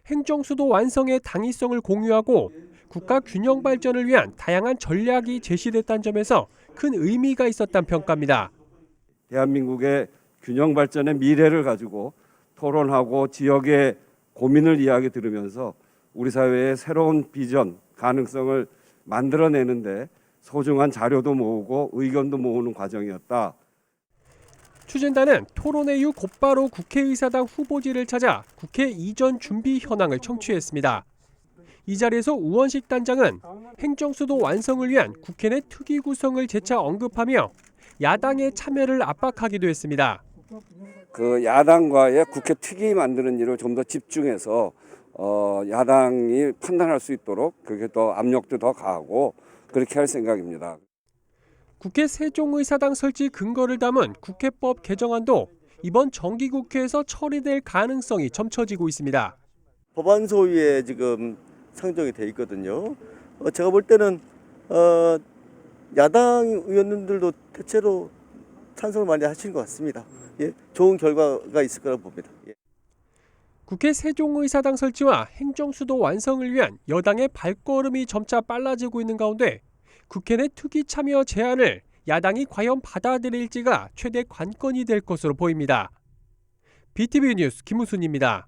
행정수도 완성의 당위성을 공유하고 국가 균형 발전을 위한 다양한 전략이 제시됐다는 점에서 큰 의미가 있었다는 평가입니다. 대한민국의 균형 발전의 미래를 가지고 토론하고 지역의 고민을 이야기 들으면서 우리 사회의 새로운 비전, 가능성을 만들어내는데 소중한 자료도 모으고 의견도 모으는 과정이었다. 추진단은 토론회 이후 곧바로 국회의사당 후보지를 찾아 국회 이전 준비 현황을 청취했습니다. 이 자리에서 우원식 단장은 행정수도 완성을 위한 국회 내 특위 구성을 재차 언급하며 야당의 참여를 압박하기도 했습니다. 그 야당과의 국회 특위 만드는 일을 좀 더 집중해서 야당이 판단할 수 있도록 그렇게 더 압력도 더 가하고 그렇게 할 생각입니다. 국회 세종의사당 설치 근거를 담은 국회법 개정안도 이번 정기국회에서 처리될 가능성이 점쳐지고 있습니다. 법안 소위에 지금 상정이 돼 있거든요. 제가 볼 때는 야당 의원님들도 대체로 찬성을 많이 하시는 것 같습니다. 예, 좋은 결과가 있을 거라고 봅니다. 예. 국회 세종의사당 설치와 행정수도 완성을 위한 여당의 발걸음이 점차 빨라지고 있는 가운데 국회 내 투기 참여 제안을 야당이 과연 받아들일지가 최대 관건이 될 것으로 보입니다. BTV 뉴스 김우순입니다.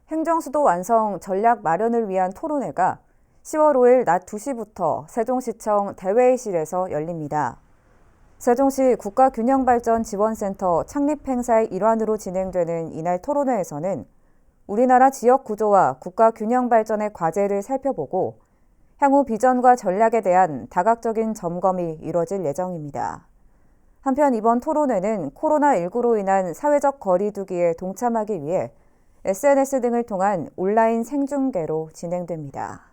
행정수도 완성 전략 마련을 위한 토론회가 10월 5일 낮 2시부터 세종시청 대회의실에서 열립니다. 세종시 국가균형발전지원센터 창립 행사의 일환으로 진행되는 이날 토론회에서는 우리나라 지역 구조와 국가균형발전의 과제를 살펴보고 향후 비전과 전략에 대한 다각적인 점검이 이뤄질 예정입니다. 한편 이번 토론회는 코로나19로 인한 사회적 거리 두기에 동참하기 위해 SNS 등을 통한 온라인 생중계로 진행됩니다.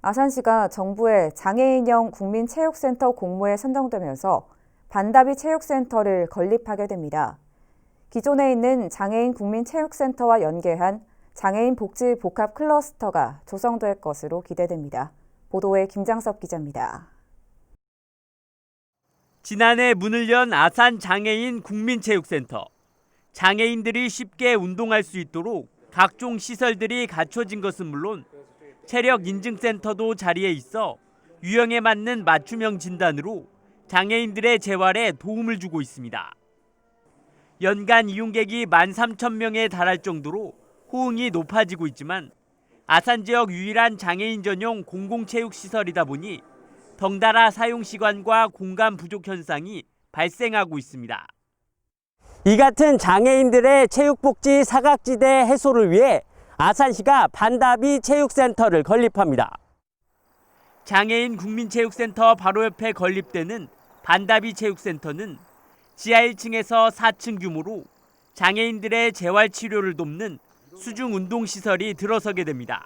아산시가 정부의 장애인형 국민체육센터 공모에 선정되면서 반다비 체육센터를 건립하게 됩니다. 기존에 있는 장애인 국민체육센터와 연계한 장애인 복지 복합 클러스터가 조성될 것으로 기대됩니다. 보도에 김장섭 기자입니다. 지난해 문을 연 아산 장애인 국민체육센터. 장애인들이 쉽게 운동할 수 있도록 각종 시설들이 갖춰진 것은 물론 체력 인증센터도 자리에 있어 유형에 맞는 맞춤형 진단으로 장애인들의 재활에 도움을 주고 있습니다. 연간 이용객이 13,000명에 달할 정도로 호응이 높아지고 있지만 아산 지역 유일한 장애인 전용 공공체육시설이다 보니 덩달아 사용 시간과 공간 부족 현상이 발생하고 있습니다. 이 같은 장애인들의 체육복지 사각지대 해소를 위해 아산시가 반다비 체육센터를 건립합니다. 장애인 국민체육센터 바로 옆에 건립되는 반다비 체육센터는 지하 1층에서 4층 규모로 장애인들의 재활치료를 돕는 수중 운동시설이 들어서게 됩니다.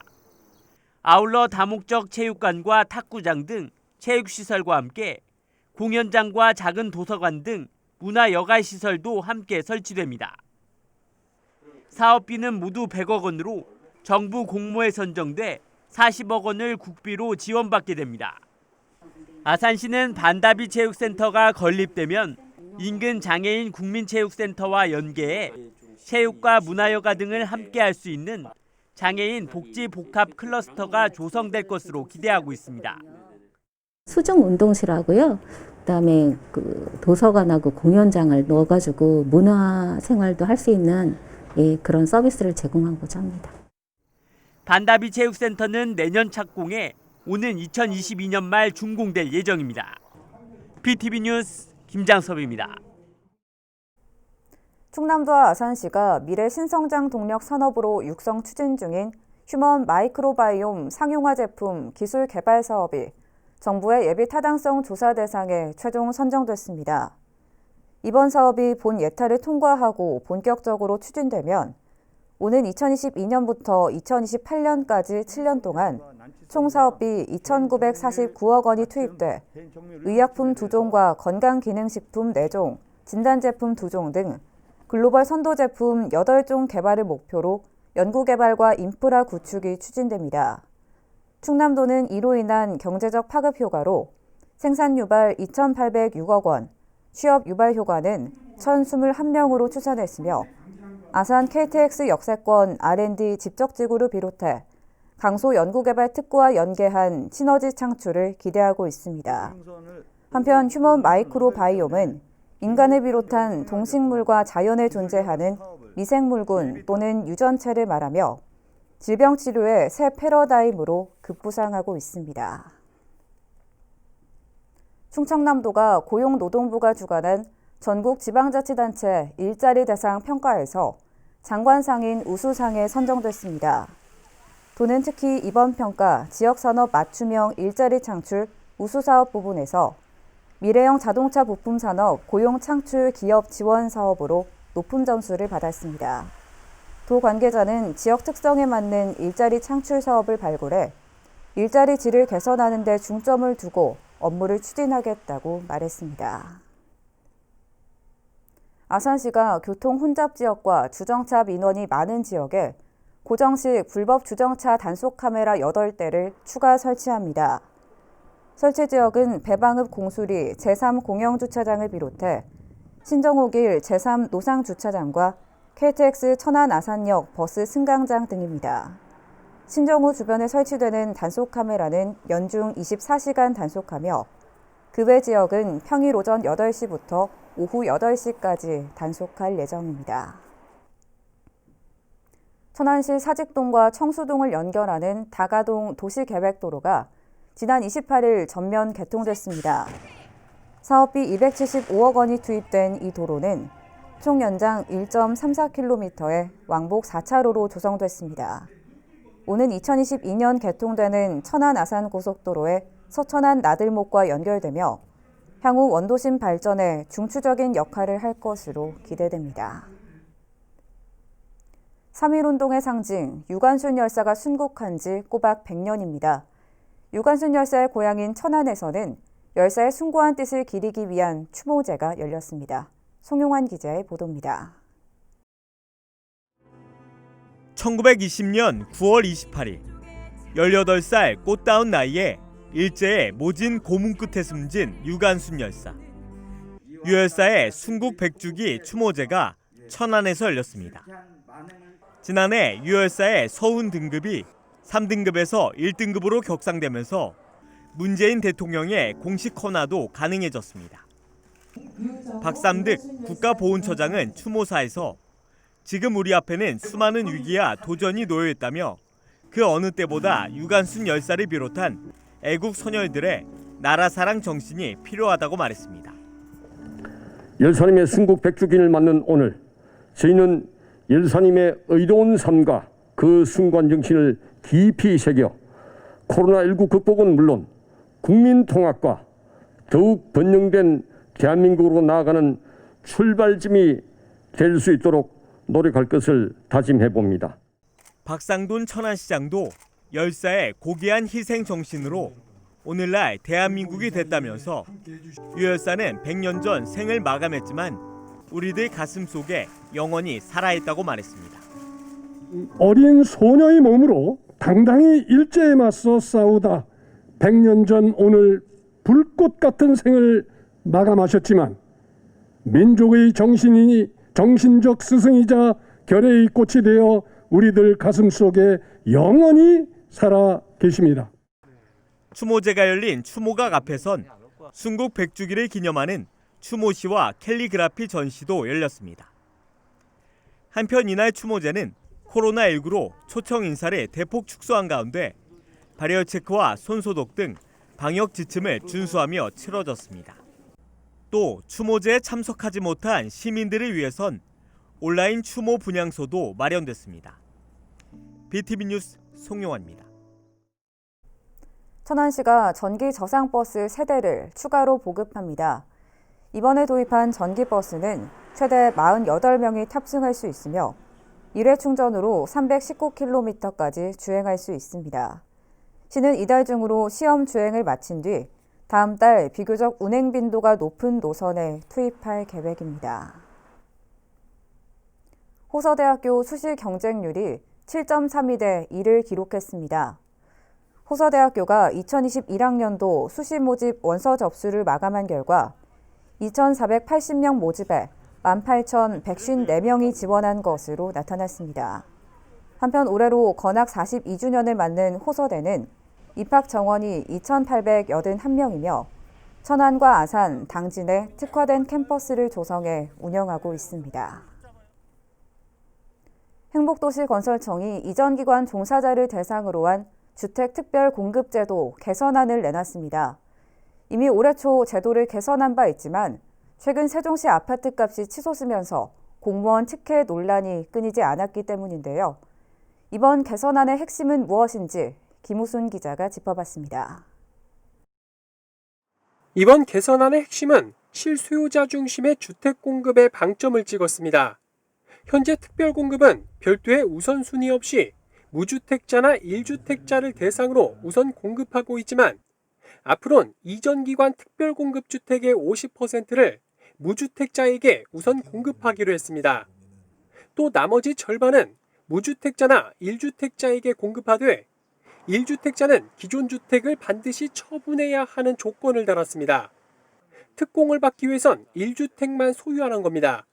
아울러 다목적 체육관과 탁구장 등 체육시설과 함께 공연장과 작은 도서관 등 문화여가시설도 함께 설치됩니다. 사업비는 모두 100억 원으로 정부 공모에 선정돼 40억 원을 국비로 지원받게 됩니다. 아산시는 반다비 체육센터가 건립되면 인근 장애인 국민체육센터와 연계해 체육과 문화여가 등을 함께 할 수 있는 장애인 복지 복합 클러스터가 조성될 것으로 기대하고 있습니다. 수중 운동실하고요. 그다음에 도서관하고 공연장을 넣어가지고 문화 생활도 할 수 있는 그런 서비스를 제공하고자 합니다. 반다비 체육센터는 내년 착공해 오는 2022년 말 준공될 예정입니다. BTV 뉴스 김장섭입니다. 충남도와 아산시가 미래 신성장 동력 산업으로 육성 추진 중인 휴먼 마이크로바이옴 상용화 제품 기술 개발 사업이 정부의 예비 타당성 조사 대상에 최종 선정됐습니다. 이번 사업이 본 예타를 통과하고 본격적으로 추진되면 오는 2022년부터 2028년까지 7년 동안 총 사업비 2,949억 원이 투입돼 의약품 2종과 건강기능식품 4종, 진단제품 2종 등 글로벌 선도 제품 8종 개발을 목표로 연구개발과 인프라 구축이 추진됩니다. 충남도는 이로 인한 경제적 파급 효과로 생산 유발 2,806억 원, 취업 유발 효과는 1,021명으로 추산했으며 아산 KTX 역세권 R&D 집적지구를 비롯해 강소 연구개발 특구와 연계한 시너지 창출을 기대하고 있습니다. 한편 휴먼 마이크로 바이옴은 인간을 비롯한 동식물과 자연에 존재하는 미생물군 또는 유전체를 말하며 질병 치료의 새 패러다임으로 급부상하고 있습니다. 충청남도가 고용노동부가 주관한 전국 지방자치단체 일자리 대상 평가에서 장관상인 우수상에 선정됐습니다. 도는 특히 이번 평가 지역산업 맞춤형 일자리 창출 우수사업 부분에서 미래형 자동차 부품 산업 고용 창출 기업 지원 사업으로 높은 점수를 받았습니다. 도 관계자는 지역 특성에 맞는 일자리 창출 사업을 발굴해 일자리 질을 개선하는 데 중점을 두고 업무를 추진하겠다고 말했습니다. 아산시가 교통 혼잡 지역과 주정차 민원이 많은 지역에 고정식 불법 주정차 단속 카메라 8대를 추가 설치합니다. 설치 지역은 배방읍 공수리 제3공영주차장을 비롯해 신정호길 제3노상주차장과 KTX 천안 아산역 버스 승강장 등입니다. 신정호 주변에 설치되는 단속 카메라는 연중 24시간 단속하며 그 외 지역은 평일 오전 8시부터 오후 8시까지 단속할 예정입니다. 천안시 사직동과 청수동을 연결하는 다가동 도시계획도로가 지난 28일 전면 개통됐습니다. 사업비 275억 원이 투입된 이 도로는 총 연장 1.34km의 왕복 4차로로 조성됐습니다. 오는 2022년 개통되는 천안 아산 고속도로의 서천안 나들목과 연결되며 향후 원도심 발전에 중추적인 역할을 할 것으로 기대됩니다. 3.1운동의 상징 유관순 열사가 순국한 지 꼬박 100년입니다. 유관순 열사의 고향인 천안에서는 열사의 숭고한 뜻을 기리기 위한 추모제가 열렸습니다. 송용환 기자의 보도입니다. 1920년 9월 28일 18살 꽃다운 나이에 일제의 모진 고문 끝에 숨진 유관순 열사. 유 열사의 순국 100주기 추모제가 천안에서 열렸습니다. 지난해 유 열사의 서훈 등급이 3등급에서 1등급으로 격상되면서 문재인 대통령의 공식 헌화도 가능해졌습니다. 박삼득 국가보훈처장은 추모사에서 지금 우리 앞에는 수많은 위기와 도전이 놓여 있다며 그 어느 때보다 유관순 열사를 비롯한 애국 선열들의 나라 사랑 정신이 필요하다고 말했습니다. 열사님의 순국 100주기를 맞는 오늘 저희는 열사님의 의로운 삶과 그 숭고한 정신을 깊이 새겨 코로나19 극복은 물론 국민 통합과 더욱 번영된 대한민국으로 나아가는 출발점이 될 수 있도록 노력할 것을 다짐해 봅니다. 박상돈 천안시장도 열사의 고귀한 희생 정신으로 오늘날 대한민국이 됐다면서 유 열사는 100년 전 생을 마감했지만 우리들 가슴 속에 영원히 살아있다고 말했습니다. 어린 소녀의 몸으로 당당히 일제에 맞서 싸우다 100년 전 오늘 불꽃 같은 생을 마감하셨지만 민족의 정신적 스승이자 결의의 꽃이 되어 우리들 가슴 속에 영원히 살아 계십니다. 추모제가 열린 추모각 앞에선 순국 100주기를 기념하는 추모시와 캘리그라피 전시도 열렸습니다. 한편 이날 추모제는 코로나19로 초청 인사를 대폭 축소한 가운데 발열 체크와 손소독 등 방역 지침을 준수하며 치러졌습니다. 또 추모제에 참석하지 못한 시민들을 위해선 온라인 추모 분향소도 마련됐습니다. BTV 뉴스 송용환입니다. 천안시가 전기 저상버스 3대를 추가로 보급합니다. 이번에 도입한 전기버스는 최대 48명이 탑승할 수 있으며 1회 충전으로 319km까지 주행할 수 있습니다. 시는 이달 중으로 시험 주행을 마친 뒤 다음 달 비교적 운행 빈도가 높은 노선에 투입할 계획입니다. 호서대학교 수시 경쟁률이 7.32대 2를 기록했습니다. 호서대학교가 2021학년도 수시 모집 원서 접수를 마감한 결과 2,480명 모집에 18,154명이 지원한 것으로 나타났습니다. 한편 올해로 건학 42주년을 맞는 호서대는 입학 정원이 2,881명이며 천안과 아산, 당진에 특화된 캠퍼스를 조성해 운영하고 있습니다. 행복도시건설청이 이전기관 종사자를 대상으로 한 주택특별공급제도 개선안을 내놨습니다. 이미 올해 초 제도를 개선한 바 있지만 최근 세종시 아파트값이 치솟으면서 공무원 특혜 논란이 끊이지 않았기 때문인데요. 이번 개선안의 핵심은 무엇인지 김우순 기자가 짚어봤습니다. 이번 개선안의 핵심은 실수요자 중심의 주택 공급에 방점을 찍었습니다. 현재 특별공급은 별도의 우선순위 없이 무주택자나 1주택자를 대상으로 우선 공급하고 있지만 앞으로는 이전기관 특별공급주택의 50%를 무주택자에게 우선 공급하기로 했습니다. 또 나머지 절반은 무주택자나 1주택자에게 공급하되 1주택자는 기존 주택을 반드시 처분해야 하는 조건을 달았습니다. 특공을 받기 위해선 1주택만 소유하는 겁니다.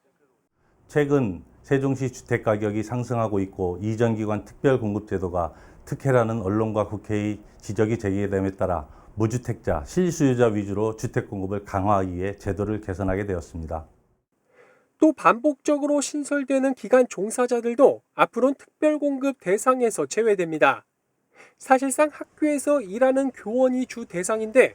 최근 세종시 주택가격이 상승하고 있고 이전기관 특별공급제도가 특혜라는 언론과 국회의 지적이 제기됨에 따라 무주택자, 실수요자 위주로 주택공급을 강화하기 위해 제도를 개선하게 되었습니다. 또 반복적으로 신설되는 기간 종사자들도 앞으로는 특별공급 대상에서 제외됩니다. 사실상 학교에서 일하는 교원이 주 대상인데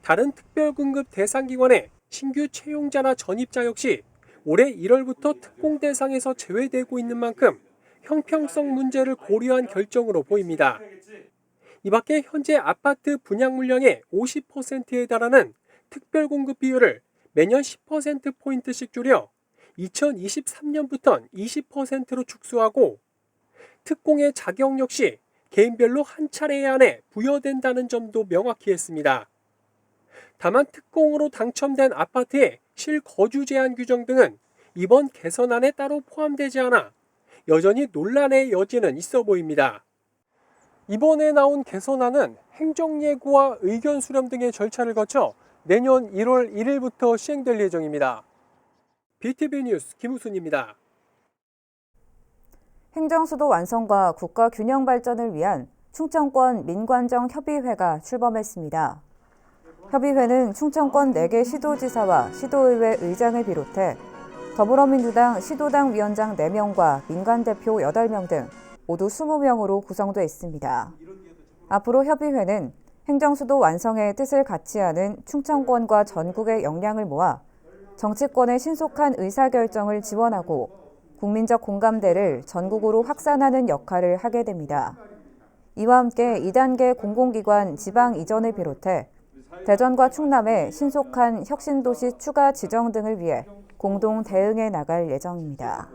다른 특별공급 대상 기관의 신규 채용자나 전입자 역시 올해 1월부터 특공 대상에서 제외되고 있는 만큼 형평성 문제를 고려한 결정으로 보입니다. 이 밖에 현재 아파트 분양 물량의 50%에 달하는 특별공급 비율을 매년 10%포인트씩 줄여 2023년부터는 20%로 축소하고 특공의 자격 역시 개인별로 한 차례 안에 부여된다는 점도 명확히 했습니다. 다만 특공으로 당첨된 아파트의 실거주 제한 규정 등은 이번 개선안에 따로 포함되지 않아 여전히 논란의 여지는 있어 보입니다. 이번에 나온 개선안은 행정예고와 의견 수렴 등의 절차를 거쳐 내년 1월 1일부터 시행될 예정입니다. BTV 뉴스 김우순입니다. 행정수도 완성과 국가 균형 발전을 위한 충청권 민관정 협의회가 출범했습니다. 협의회는 충청권 4개 시도지사와 시도의회 의장을 비롯해 더불어민주당 시도당 위원장 4명과 민간대표 8명 등 모두 20명으로 구성돼 있습니다. 앞으로 협의회는 행정수도 완성의 뜻을 같이 하는 충청권과 전국의 역량을 모아 정치권의 신속한 의사결정을 지원하고 국민적 공감대를 전국으로 확산하는 역할을 하게 됩니다. 이와 함께 2단계 공공기관 지방 이전을 비롯해 대전과 충남의 신속한 혁신도시 추가 지정 등을 위해 공동 대응해 나갈 예정입니다.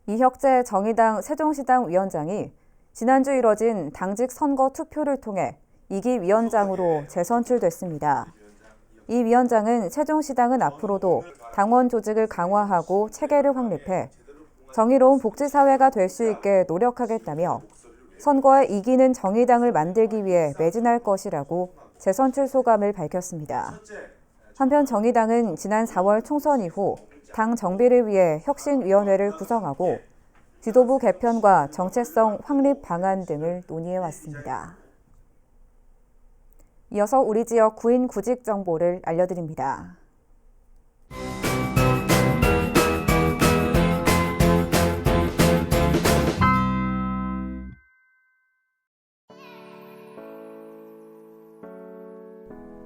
이혁재 정의당 세종시당 위원장이 지난주 이뤄진 당직 선거 투표를 통해 2기 위원장으로 재선출됐습니다. 이 위원장은 세종시당은 앞으로도 당원 조직을 강화하고 체계를 확립해 정의로운 복지사회가 될 수 있게 노력하겠다며 선거에 이기는 정의당을 만들기 위해 매진할 것이라고 재선출 소감을 밝혔습니다. 한편 정의당은 지난 4월 총선 이후 당 정비를 위해 혁신위원회를 구성하고 지도부 개편과 정체성 확립 방안 등을 논의해왔습니다. 이어서 우리 지역 구인 구직 정보를 알려드립니다.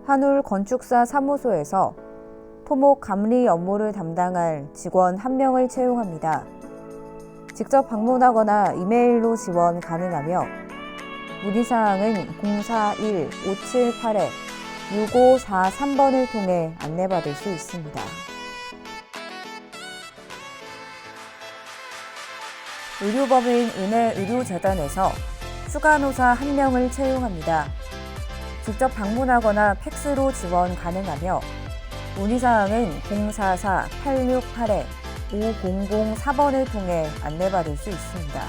한울 건축사 사무소에서 토목 감리 업무를 담당할 직원 1명을 채용합니다. 직접 방문하거나 이메일로 지원 가능하며 문의사항은 041-578-6543번을 통해 안내받을 수 있습니다. 의료법인 은혜의료재단에서 추가노사 1명을 채용합니다. 직접 방문하거나 팩스로 지원 가능하며 문의사항은 044-868-5004번을 통해 안내받을 수 있습니다.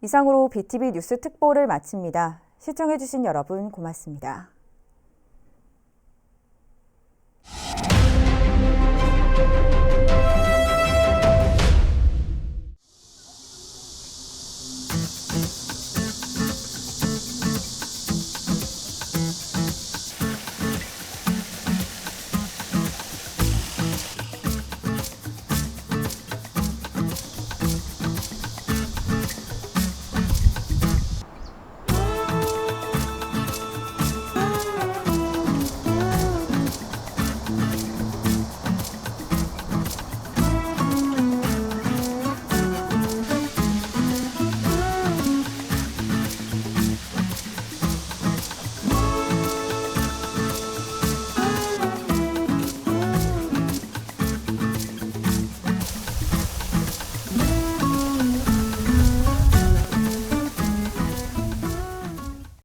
이상으로 BTV 뉴스 특보를 마칩니다. 시청해주신 여러분 고맙습니다.